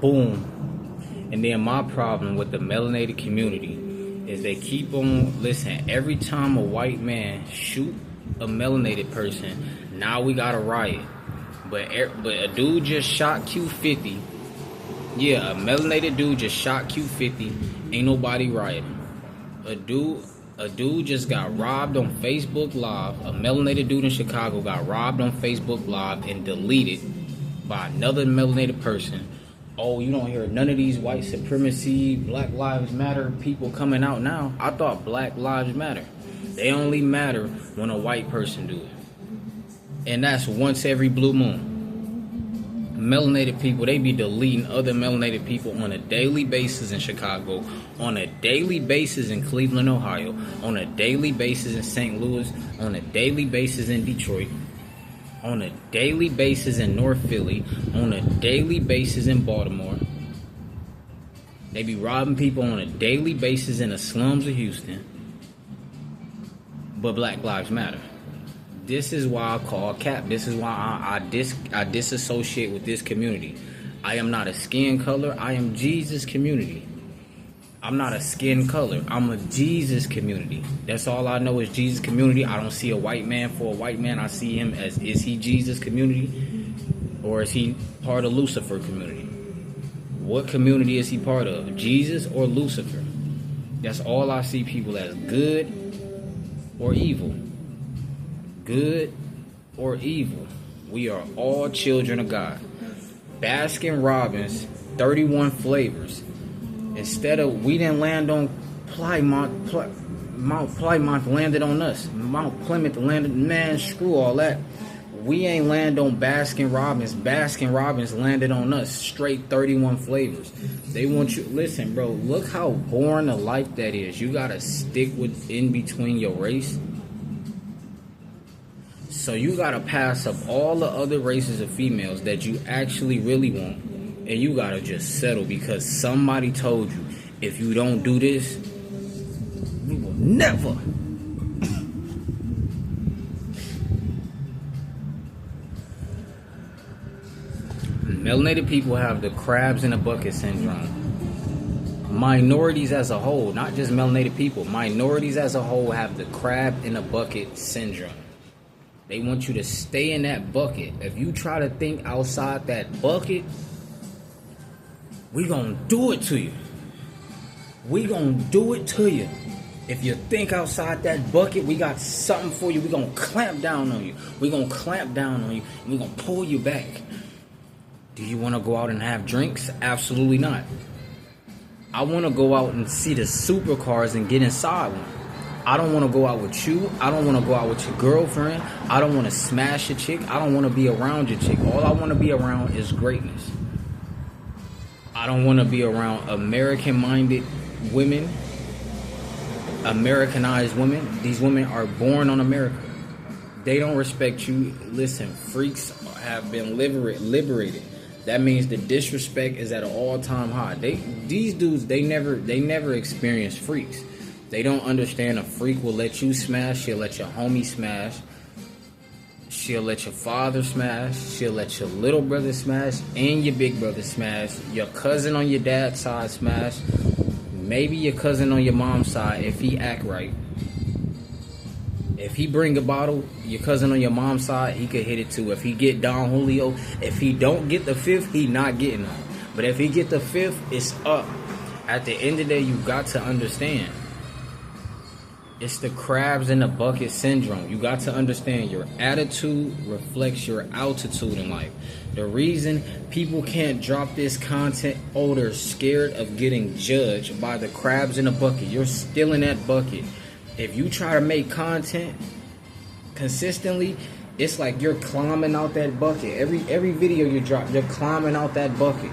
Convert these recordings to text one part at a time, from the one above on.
boom. And then my problem with the melanated community is they keep on, listen, every time a white man shoot a melanated person, now we got a riot. But a dude just shot Q50. Yeah, a melanated dude just shot Q50. Ain't nobody rioting. A dude just got robbed on Facebook Live. A melanated dude in Chicago got robbed on Facebook Live and deleted by another melanated person. Oh, you don't hear none of these white supremacy, Black Lives Matter people coming out now. I thought Black Lives Matter. They only matter when a white person do it. And that's once every blue moon. Melanated people, they be deleting other melanated people on a daily basis in Chicago, on a daily basis in Cleveland, Ohio, on a daily basis in St. Louis, on a daily basis in Detroit, on a daily basis in North Philly, on a daily basis in Baltimore. They be robbing people on a daily basis in the slums of Houston. But Black Lives Matter. This is why I call cap. This is why I disassociate with this community. I am not a skin color. I am Jesus community. I'm not a skin color. I'm a Jesus community. That's all I know is Jesus community. I don't see a white man for a white man. I see him as, is he Jesus community? Or is he part of Lucifer community? What community is he part of? Jesus or Lucifer? That's all I see people as, good or evil. Good or evil. We are all children of God. Baskin Robbins, 31 flavors. Instead of, we didn't land on Plymouth, Mount Plymouth landed on us. Mount Plymouth landed, man, screw all that. We ain't land on Baskin Robbins. Baskin Robbins landed on us. Straight 31 flavors. They want you, listen, bro, look how boring a life that is. You gotta stick with in between your race. So you gotta pass up all the other races of females that you actually really want, and you gotta just settle because somebody told you, if you don't do this, we will never. Melanated people have the crabs in a bucket syndrome. Minorities as a whole, not just melanated people, minorities as a whole have the crab in a bucket syndrome. They want you to stay in that bucket. If you try to think outside that bucket, we gonna do it to you. We gonna do it to you. If you think outside that bucket, we got something for you. We gonna clamp down on you. We gonna clamp down on you, and we gonna pull you back. Do you want to go out and have drinks? Absolutely not. I want to go out and see the supercars and get inside one. I don't want to go out with you. I don't want to go out with your girlfriend. I don't want to smash a chick. I don't want to be around your chick. All I want to be around is greatness. I don't want to be around American-minded women, Americanized women. These women are born on America. They don't respect you. Listen, freaks have been liberated. That means the disrespect is at an all-time high. These dudes, they never experienced freaks. They don't understand a freak will let you smash. She'll let your homie smash. She'll let your father smash. She'll let your little brother smash and your big brother smash. Your cousin on your dad's side smash. Maybe your cousin on your mom's side if he act right. If he bring a bottle, your cousin on your mom's side, he could hit it too. If he get Don Julio, if he don't get the fifth, he not getting it. But if he get the fifth, it's up. At the end of the day, you got to understand. It's the crabs in the bucket syndrome. You got to understand your attitude reflects your altitude in life. The reason people can't drop this content, they're scared of getting judged by the crabs in the bucket. You're still in that bucket. If you try to make content consistently, it's like you're climbing out that bucket. Every video you drop, you're climbing out that bucket.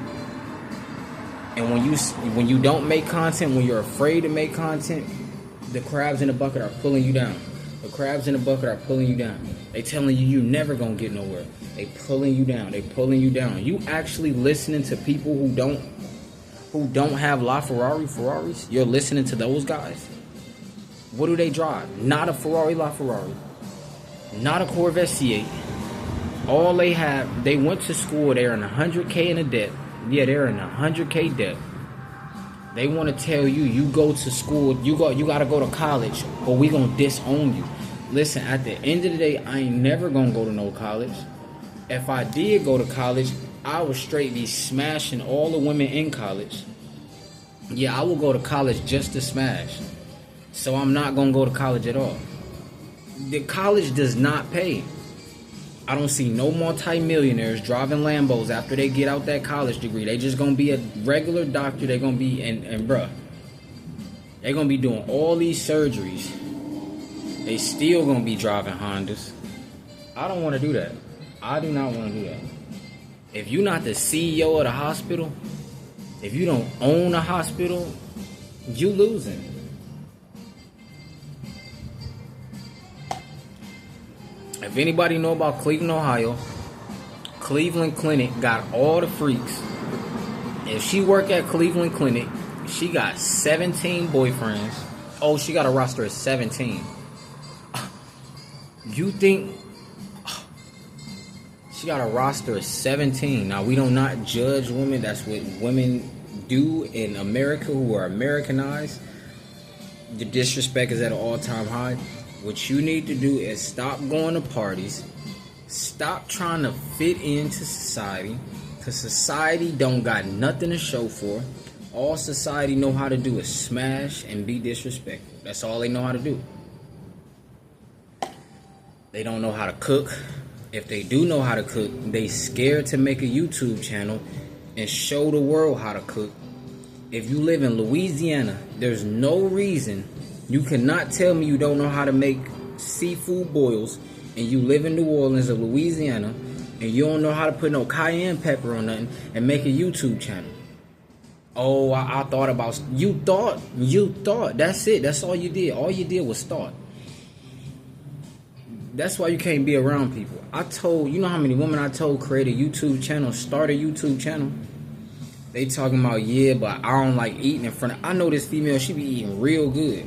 And when you don't make content, when you're afraid to make content, the crabs in the bucket are pulling you down. The crabs in the bucket are pulling you down. They telling you never gonna get nowhere. They pulling you down. They pulling you down. You actually listening to people who don't have Ferraris? You're listening to those guys? What do they drive? Not a Ferrari LaFerrari. Not a Corvette C8. All they have, they went to school, they're in $100K in a debt. Yeah, they're in 100K debt. They want to tell you, you go to school, you got to go to college, or we gonna disown you. Listen, at the end of the day, I ain't never gonna go to no college. If I did go to college, I would straight be smashing all the women in college. Yeah, I will go to college just to smash. So I'm not gonna go to college at all. The college does not pay. I don't see no multi-millionaires driving Lambos after they get out that college degree. They just gonna be a regular doctor. They gonna be and bruh, they gonna be doing all these surgeries. They still gonna be driving Hondas. I don't want to do that. I do not want to do that. If you're not the CEO of the hospital, if you don't own a hospital, you losing. If anybody know about Cleveland, Ohio, Cleveland Clinic got all the freaks. If she work at Cleveland Clinic, she got 17 boyfriends. Oh, she got a roster of 17. You think she got a roster of 17? Now, we do not judge women. That's what women do in America who are Americanized. The disrespect is at an all-time high. What you need to do is stop going to parties. Stop trying to fit into society. Because society don't got nothing to show for. All society know how to do is smash and be disrespectful. That's all they know how to do. They don't know how to cook. If they do know how to cook, they scared to make a YouTube channel and show the world how to cook. If you live in Louisiana, there's no reason. You cannot tell me you don't know how to make seafood boils, and you live in New Orleans or Louisiana, and you don't know how to put no cayenne pepper on nothing and make a YouTube channel. Oh, I thought about... You thought. That's it. That's all you did. All you did was thought. That's why you can't be around people. You know how many women I told create a YouTube channel, start a YouTube channel? They talking about, yeah, but I don't like eating in front of... I know this female, she be eating real good.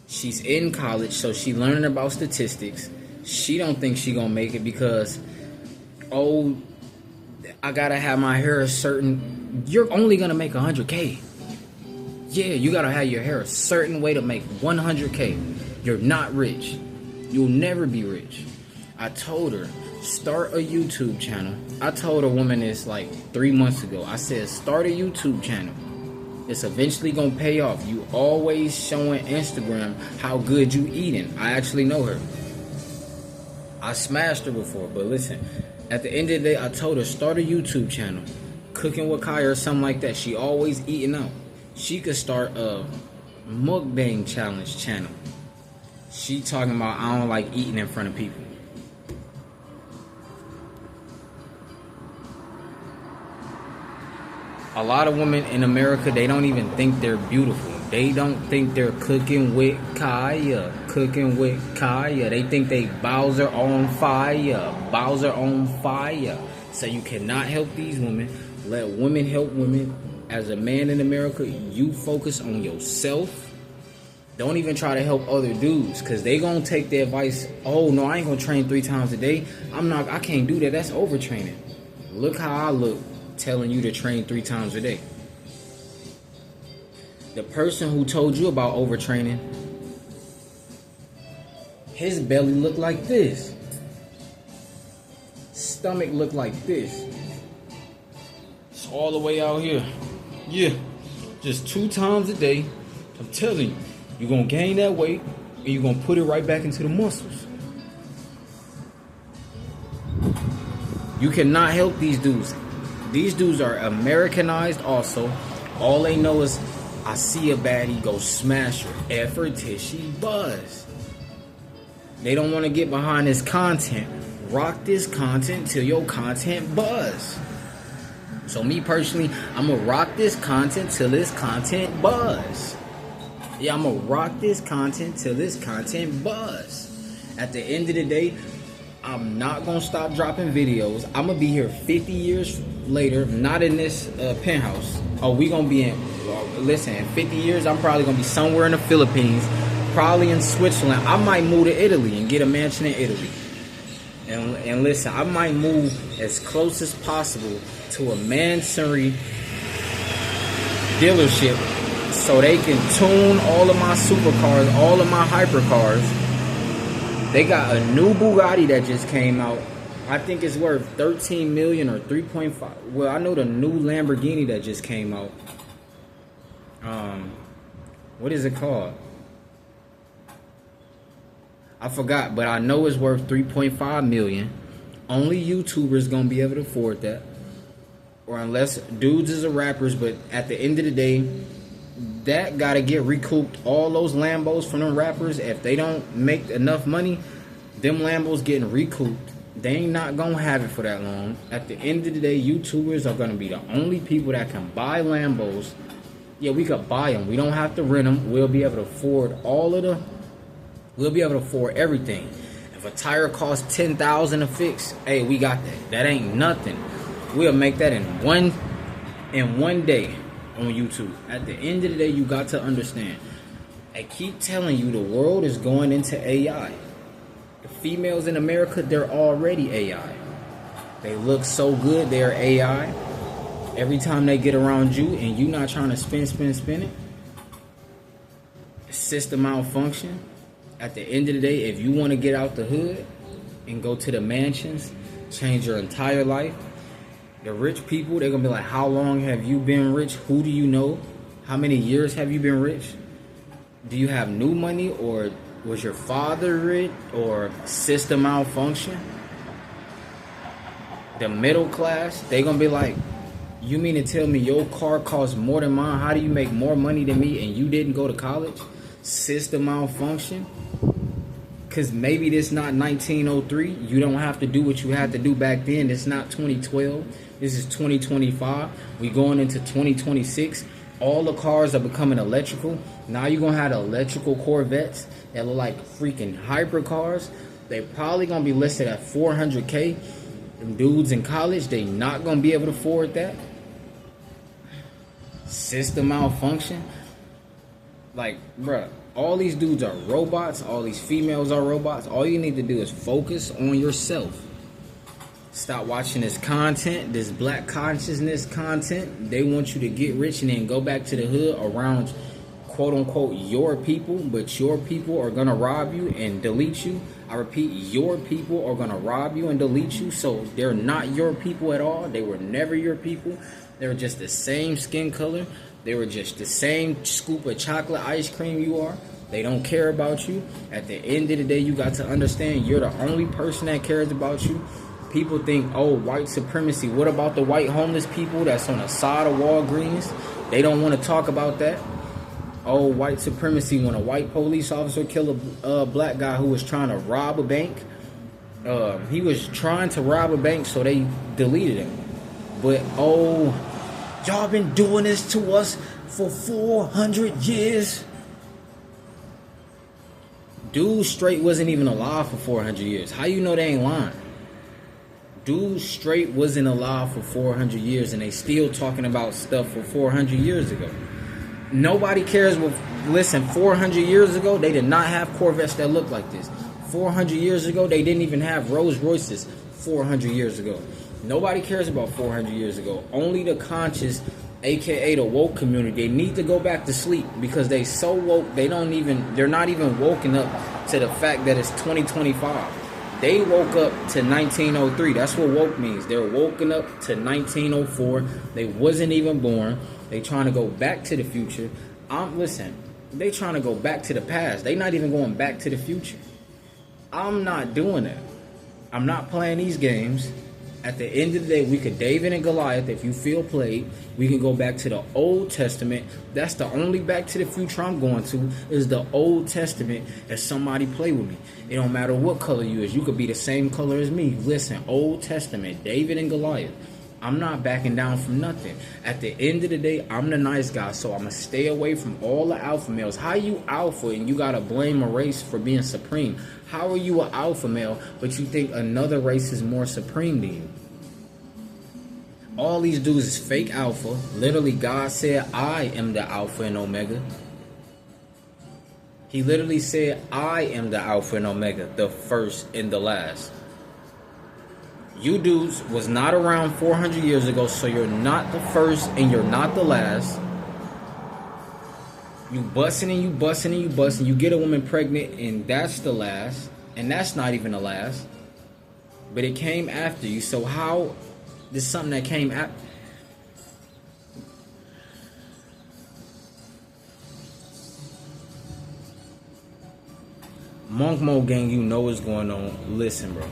She's in college, so she learning about statistics. She don't think she gonna make it because, oh, I gotta have my hair a certain... You're only gonna make 100K. Yeah, you gotta have your hair a certain way to make 100K. You're not rich. You'll never be rich. I told her, start a YouTube channel. I told a woman this like 3 months ago. I said, start a YouTube channel. It's eventually gonna pay off. You always showing Instagram how good you eating. I actually know her. I smashed her before, but listen, at the end of the day, I told her, start a YouTube channel. Cooking with Kaya or something like that. She always eating out. She could start a mukbang challenge channel. She talking about, I don't like eating in front of people. A lot of women in America, they don't even think they're beautiful. They don't think they're cooking with Kaya. They think they Bowser on fire. So you cannot help these women. Let women help women. As a man in America, you focus on yourself. Don't even try to help other dudes, because they gonna take the advice. Oh no, I ain't gonna train 3 times a day. I can't do that. That's overtraining. Look how I look telling you to train 3 times a day. The person who told you about overtraining, his belly looked like this. Stomach looked like this. It's all the way out here. Yeah, just 2 times a day. I'm telling you, you're going to gain that weight and you're going to put it right back into the muscles. You cannot help these dudes. These dudes are Americanized also. All they know is, I see a baddie, go smash her. Effort till she buzz. They don't want to get behind this content. Rock this content till your content buzz. So me personally, I'm going to rock this content till this content buzz. Yeah, I'm going to rock this content till this content buzz. At the end of the day, I'm not going to stop dropping videos. I'm going to be here 50 years later, not in this penthouse. Oh, we going to be in, listen, in 50 years, I'm probably going to be somewhere in the Philippines, probably in Switzerland. I might move to Italy and get a mansion in Italy. And listen, I might move as close as possible to a Mansory dealership so they can tune all of my supercars, all of my hypercars. They got a new Bugatti that just came out. I think it's worth 13 million or 3.5. Well, I know the new Lamborghini that just came out. What is it called? I forgot, but I know it's worth 3.5 million. Only YouTubers gonna be able to afford that, or unless dudes is a rappers. But at the end of the day, that gotta get recouped. All those Lambos from them rappers, if they don't make enough money, them Lambos getting recouped. They ain't not gonna have it for that long. At the end of the day, YouTubers are gonna be the only people that can buy Lambos. Yeah, we could buy them. We don't have to rent them. We'll be able to afford all of them. We'll be able to afford everything. If a tire costs $10,000 to fix, hey, we got that. That ain't nothing. We'll make that in one day on YouTube. At the end of the day, you got to understand. I keep telling you, the world is going into AI. The females in America, they're already AI. They look so good, they're AI. Every time they get around you and you not trying to spin it, system malfunction. At the end of the day, if you want to get out the hood and go to the mansions, change your entire life, the rich people, they're going to be like, how long have you been rich? Who do you know? How many years have you been rich? Do you have new money, or was your father rich, or system malfunction? The middle class, they're going to be like, you mean to tell me your car costs more than mine? How do you make more money than me and you didn't go to college? System malfunction. Because maybe this not 1903. You don't have to do what you had to do back then. It's not 2012. This is 2025. We going into 2026. All the cars are becoming electrical. Now you're going to have the electrical Corvettes that look like freaking hypercars. They probably going to be listed at $400K. Them dudes in college, they not going to be able to afford that. System malfunction. Like, bruh, all these dudes are robots. All these females are robots. All you need to do is focus on yourself. Stop watching this content, this black consciousness content. They want you to get rich and then go back to the hood around quote unquote your people, but your people are gonna rob you and delete you. I repeat, your people are gonna rob you and delete you. So they're not your people at all. They were never your people. They were just the same skin color. They were just the same scoop of chocolate ice cream you are. They don't care about you. At the end of the day, you got to understand you're the only person that cares about you. People think, oh, white supremacy. What about the white homeless people that's on the side of Walgreens? They don't want to talk about that. Oh, white supremacy, when a white police officer killed a black guy who was trying to rob a bank. He was trying to rob a bank, so they deleted him. But, oh, y'all been doing this to us for 400 years. Dude straight wasn't even alive for 400 years. How you know they ain't lying? Dude straight wasn't alive for 400 years, and they still talking about stuff for 400 years ago. Nobody cares. Listen, 400 years ago, they did not have Corvettes that looked like this. 400 years ago, they didn't even have Rolls Royces 400 years ago. Nobody cares about 400 years ago. Only the conscious, aka the woke community, they need to go back to sleep because they so woke, they're not even woken up to the fact that it's 2025. They woke up to 1903. That's what woke means. They're woken up to 1904. They wasn't even born. They trying to go back to the future. Listen, they trying to go back to the past. They not even going back to the future. I'm not doing that. I'm not playing these games. At the end of the day, we could David and Goliath. If you feel played, we can go back to the Old Testament. That's the only back to the future I'm going to, is the Old Testament. If somebody play with me, it don't matter what color you is. You could be the same color as me. Listen, Old Testament, David and Goliath. I'm not backing down from nothing. At the end of the day, I'm the nice guy, so I'm going to stay away from all the alpha males. How you alpha and you got to blame a race for being supreme? How are you an alpha male, but you think another race is more supreme than you? All these dudes is fake alpha. Literally, God said, I am the alpha and omega. He literally said, I am the alpha and omega, the first and the last. You dudes was not around 400 years ago, so you're not the first and you're not the last. You busting and you busting and you busting. You get a woman pregnant and that's the last. And that's not even the last. But it came after you. So how this is something that came after? Monk Mo gang, you know what's going on. Listen, bro.